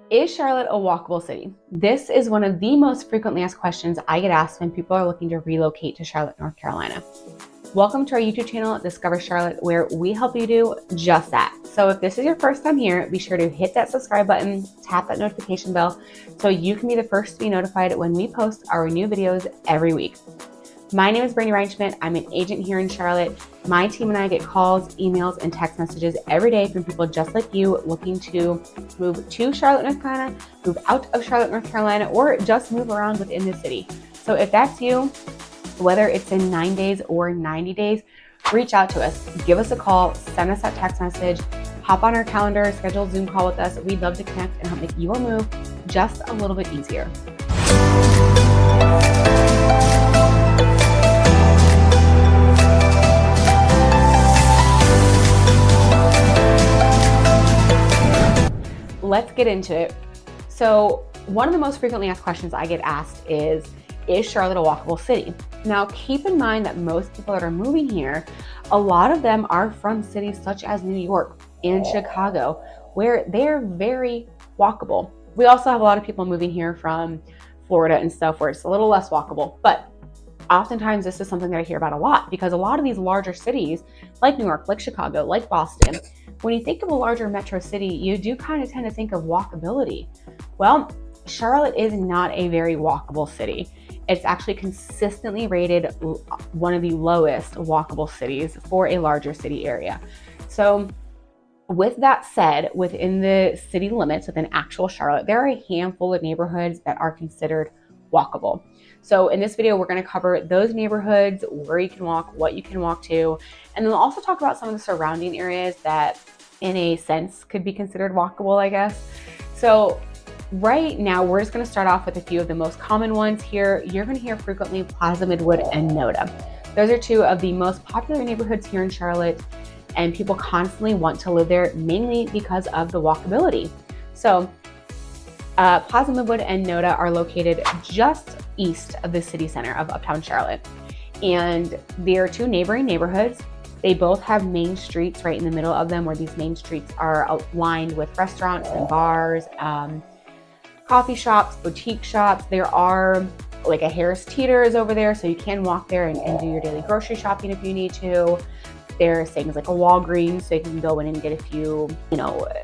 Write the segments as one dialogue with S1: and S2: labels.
S1: Is Charlotte a walkable city? This is one of the most frequently asked questions I get asked when people are looking to relocate to Charlotte, North Carolina. Welcome to our YouTube channel, Discover Charlotte, where we help you do just that. So if this is your first time here, be sure to hit that subscribe button, tap that notification bell, so you can be the first to be notified when we post our new videos every week. My name is Brittany Reinschmidt. I'm an agent here in Charlotte. My team and I get calls, emails, and text messages every day from people just like you looking to move to Charlotte, North Carolina, move out of Charlotte, North Carolina, or just move around within the city. So if that's you, whether it's in 9 days or 90 days, reach out to us. Give us a call, send us that text message, hop on our calendar, schedule a Zoom call with us. We'd love to connect and help make your move just a little bit easier. Let's get into it. So one of the most frequently asked questions I get asked is Charlotte a walkable city? Now, keep in mind that most people that are moving here, a lot of them are from cities such as New York and Chicago, where they're very walkable. We also have a lot of people moving here from Florida and stuff where it's a little less walkable, but oftentimes this is something that I hear about a lot because a lot of these larger cities like New York, like Chicago, like Boston, when you think of a larger metro city, you do kind of tend to think of walkability. Well, Charlotte is not a very walkable city. It's actually consistently rated one of the lowest walkable cities for a larger city area. So with that said, within the city limits, within actual Charlotte, there are a handful of neighborhoods that are considered walkable. So in this video, we're going to cover those neighborhoods, where you can walk, what you can walk to, and then we'll also talk about some of the surrounding areas that in a sense could be considered walkable, I guess. So right now, we're just going to start off with a few of the most common ones here. You're going to hear frequently Plaza, Midwood, and NODA. Those are two of the most popular neighborhoods here in Charlotte, and people constantly want to live there mainly because of the walkability. So Plaza, Midwood, and NODA are located just east of the city center of Uptown Charlotte. And they are two neighboring neighborhoods. They both have main streets right in the middle of them, where these main streets are lined with restaurants and bars, coffee shops, boutique shops. There are like a Harris Teeter's over there, so you can walk there and do your daily grocery shopping if you need to. There's things like a Walgreens, so you can go in and get a few,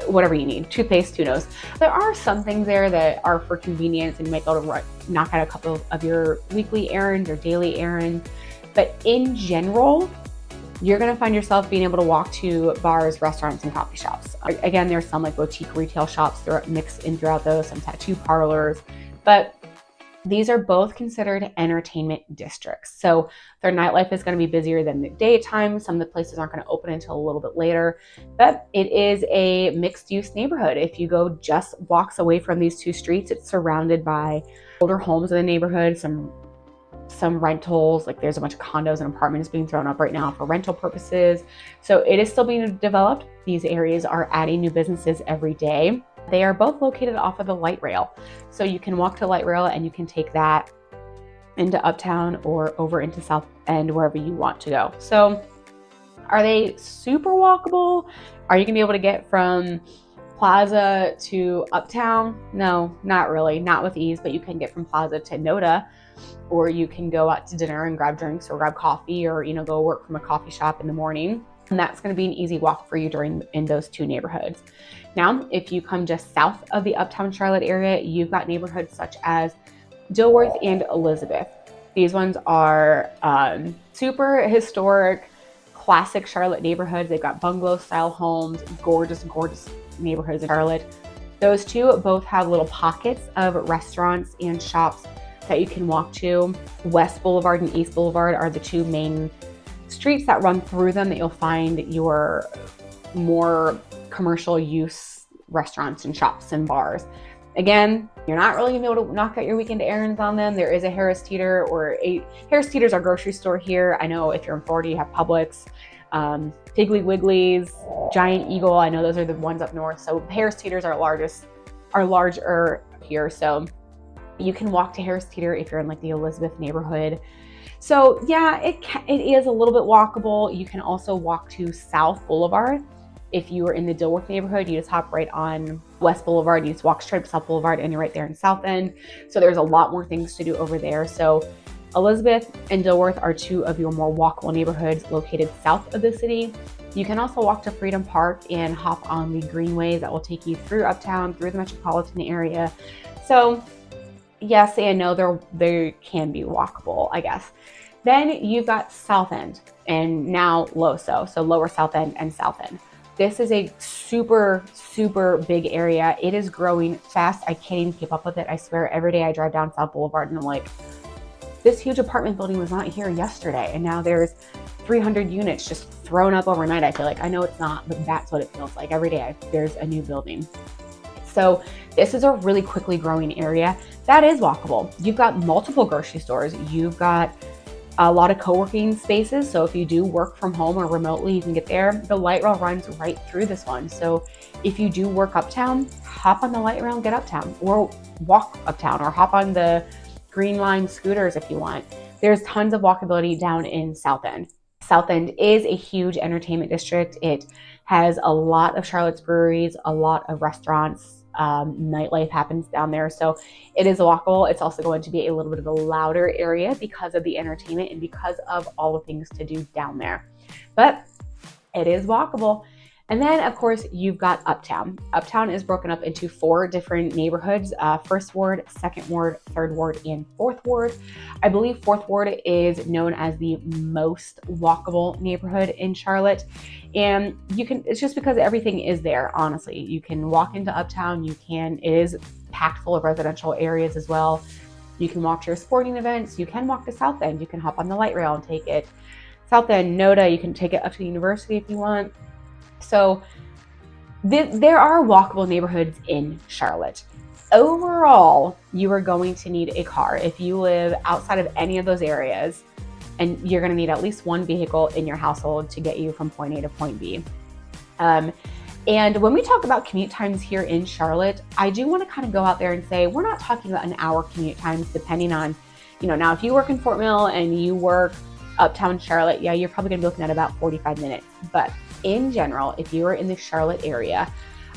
S1: whatever you need, toothpaste, who knows. There are some things there that are for convenience, and you might be able to knock out a couple of your weekly errands or daily errands. But in general, you're gonna find yourself being able to walk to bars, restaurants, and coffee shops. Again, there's some like boutique retail shops mixed in throughout those, some tattoo parlors, but these are both considered entertainment districts. So their nightlife is going to be busier than the daytime. Some of the places aren't going to open until a little bit later, but it is a mixed use neighborhood. If you go just walks away from these two streets, it's surrounded by older homes in the neighborhood, some rentals, like there's a bunch of condos and apartments being thrown up right now for rental purposes. So it is still being developed. These areas are adding new businesses every day. They are both located off of the light rail. So you can walk to light rail and you can take that into Uptown or over into South End, wherever you want to go. So are they super walkable? Are you gonna be able to get from Plaza to Uptown? No, not really, not with ease, but you can get from Plaza to NODA, or you can go out to dinner and grab drinks or grab coffee, or go work from a coffee shop in the morning. And that's going to be an easy walk for you in those two neighborhoods. Now, if you come just south of the Uptown Charlotte area, you've got neighborhoods such as Dilworth and Elizabeth. These ones are super historic, classic Charlotte neighborhoods. They've got bungalow style homes, gorgeous, gorgeous neighborhoods in Charlotte. Those two both have little pockets of restaurants and shops that you can walk to. West Boulevard and East Boulevard are the two main streets that run through them that you'll find your more commercial use restaurants and shops and bars. Again, you're not really gonna be able to knock out your weekend errands on them. There is a Harris Teeter Harris Teeter's our grocery store here. I know if you're in Florida, you have Publix, Piggly Wiggly's, Giant Eagle. I know those are the ones up north. So Harris Teeter's are larger here. So you can walk to Harris Teeter if you're in like the Elizabeth neighborhood. So yeah, it is a little bit walkable. You can also walk to South Boulevard. If you are in the Dilworth neighborhood, you just hop right on West Boulevard, you just walk straight up South Boulevard and you're right there in South End. So there's a lot more things to do over there. So Elizabeth and Dilworth are two of your more walkable neighborhoods located south of the city. You can also walk to Freedom Park and hop on the greenways that will take you through Uptown, through the metropolitan area. So yes and no, they can be walkable, I guess. Then you've got South End and now LoSo, so Lower South End and South End. This is a super, super big area. It is growing fast. I can't even keep up with it. I swear every day I drive down South Boulevard and I'm like, this huge apartment building was not here yesterday. And now there's 300 units just thrown up overnight. I feel like, I know it's not, but that's what it feels like. Every day there's a new building. So this is a really quickly growing area that is walkable. You've got multiple grocery stores. You've got a lot of co-working spaces. So if you do work from home or remotely, you can get there. The light rail runs right through this one. So if you do work uptown, hop on the light rail and get uptown, or walk uptown, or hop on the green line scooters if you want. There's tons of walkability down in South End. South End is a huge entertainment district. It has a lot of Charlotte's breweries, a lot of restaurants. Nightlife happens down there. So it is walkable. It's also going to be a little bit of a louder area because of the entertainment and because of all the things to do down there. But it is walkable. And then, of course, you've got Uptown. Uptown is broken up into 4 different neighborhoods, 1st Ward, 2nd Ward, 3rd Ward, and 4th Ward. I believe 4th Ward is known as the most walkable neighborhood in Charlotte. And it's just because everything is there, honestly. You can walk into Uptown, it is packed full of residential areas as well. You can walk to your sporting events, you can walk to South End, you can hop on the light rail and take it. South End, NODA, you can take it up to the university if you want. So there are walkable neighborhoods in Charlotte. Overall, you are going to need a car. If you live outside of any of those areas, and you're going to need at least one vehicle in your household to get you from point A to point B. And when we talk about commute times here in Charlotte, I do want to kind of go out there and say, we're not talking about an hour commute times depending on, now if you work in Fort Mill and you work Uptown Charlotte, yeah, you're probably going to be looking at about 45 minutes. But in general, if you are in the Charlotte area,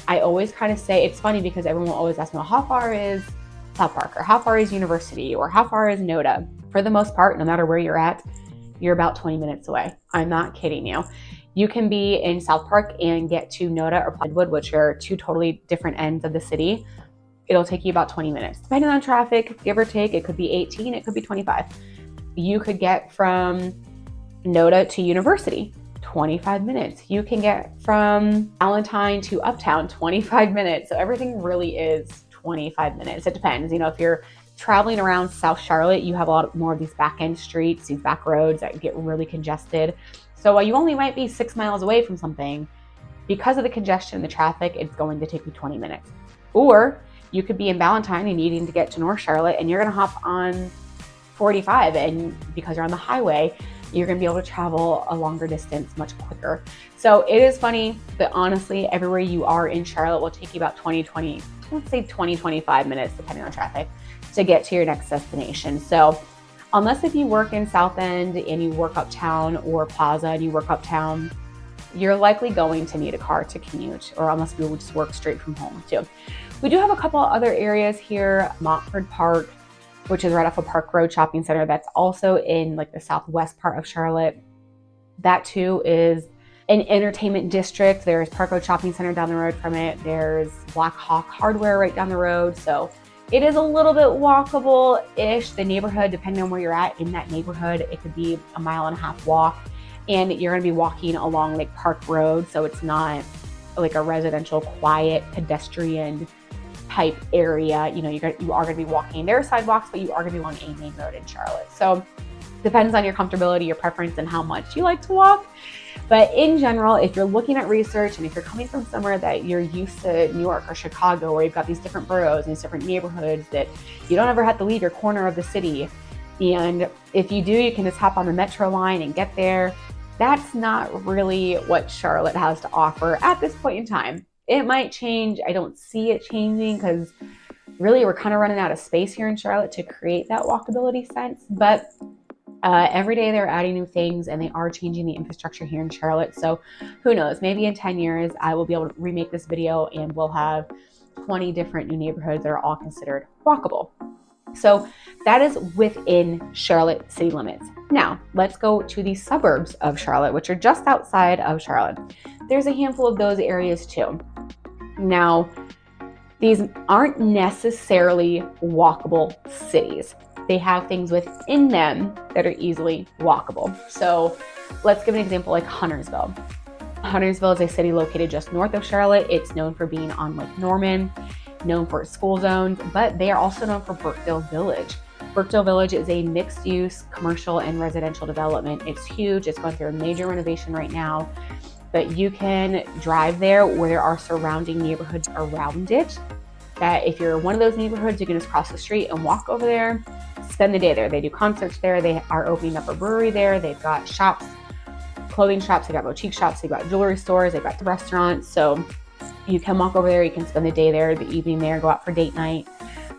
S1: I always kind of say, it's funny because everyone will always ask me, well, how far is South Park, or how far is University, or how far is NODA? For the most part, no matter where you're at, you're about 20 minutes away. I'm not kidding you. You can be in South Park and get to NODA or Midwood, which are 2 totally different ends of the city. It'll take you about 20 minutes. Depending on traffic, give or take, it could be 18, it could be 25. You could get from NODA to University, 25 minutes. You can get from Valentine to Uptown, 25 minutes. So everything really is 25 minutes. It depends. If you're traveling around South Charlotte, you have a lot more of these back end streets, these back roads that get really congested. So while you only might be 6 miles away from something, because of the congestion and the traffic, it's going to take you 20 minutes. Or you could be in Valentine and needing to get to North Charlotte, and you're going to hop on 45, and because you're on the highway, you're going to be able to travel a longer distance much quicker. So it is funny, but honestly, everywhere you are in Charlotte will take you about 20, 25 minutes, depending on traffic, to get to your next destination. So unless if you work in South End and you work uptown, or Plaza and you work uptown, you're likely going to need a car to commute, or unless you just work straight from home too. We do have a couple other areas here, Montford Park, which is right off of Park Road Shopping Center. That's also in like the southwest part of Charlotte. That too is an entertainment district. There's Park Road Shopping Center down the road from it. There's Black Hawk Hardware right down the road. So it is a little bit walkable-ish. The neighborhood, depending on where you're at in that neighborhood, it could be a 1.5 mile walk. And you're gonna be walking along like Park Road. So it's not like a residential, quiet, pedestrian type area. You are going to be walking. There are sidewalks, but you are going to be along a main road in Charlotte. So depends on your comfortability, your preference, and how much you like to walk. But in general, if you're looking at research and if you're coming from somewhere that you're used to, New York or Chicago, where you've got these different boroughs and these different neighborhoods that you don't ever have to leave your corner of the city. And if you do, you can just hop on the metro line and get there. That's not really what Charlotte has to offer at this point in time. It might change. I don't see it changing because really we're kind of running out of space here in Charlotte to create that walkability sense. But every day they're adding new things and they are changing the infrastructure here in Charlotte. So who knows, maybe in 10 years, I will be able to remake this video and we'll have 20 different new neighborhoods that are all considered walkable. So that is within Charlotte city limits. Now, let's go to the suburbs of Charlotte, which are just outside of Charlotte. There's a handful of those areas too. Now, these aren't necessarily walkable cities. They have things within them that are easily walkable. So let's give an example like Huntersville. Huntersville is a city located just north of Charlotte. It's known for being on Lake Norman, known for its school zones, but they are also known for Burkeville Village. Burkeville Village is a mixed-use commercial and residential development. It's huge. It's going through a major renovation right now, but you can drive there where there are surrounding neighborhoods around it. That if you're in one of those neighborhoods, you can just cross the street and walk over there, spend the day there. They do concerts there. They are opening up a brewery there. They've got shops, clothing shops, they've got boutique shops, they've got jewelry stores, they've got restaurants. So you can walk over there, you can spend the day there, the evening there, go out for date night,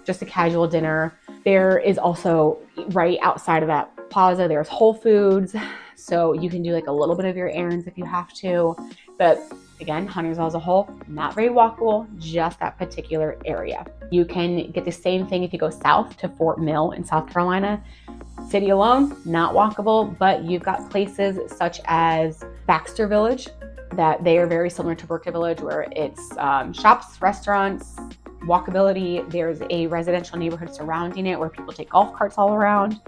S1: just a casual dinner. There is also right outside of that plaza, there's Whole Foods. So you can do like a little bit of your errands if you have to. But again, Huntersville as a whole, not very walkable, just that particular area. You can get the same thing if you go south to Fort Mill in South Carolina. City alone, not walkable, but you've got places such as Baxter Village, that they are very similar to Burkeville Village, where it's shops, restaurants, walkability. There's a residential neighborhood surrounding it where people take golf carts all around.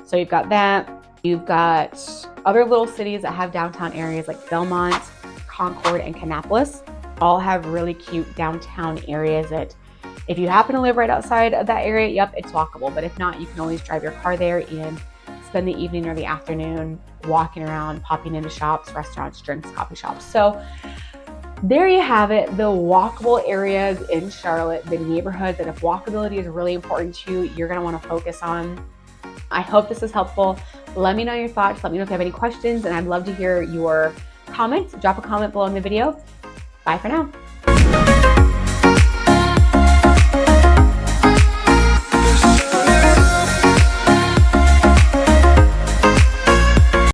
S1: So you've got that. You've got other little cities that have downtown areas like Belmont, Concord, and Kannapolis. All have really cute downtown areas that if you happen to live right outside of that area, yep, it's walkable. But if not, you can always drive your car there and spend the evening or the afternoon walking around, popping into shops, restaurants, drinks, coffee shops. So there you have it, the walkable areas in Charlotte, the neighborhoods that if walkability is really important to you, you're gonna wanna focus on. I hope this is helpful. Let me know your thoughts. Let me know if you have any questions, and I'd love to hear your comments. Drop a comment below in the video. Bye for now.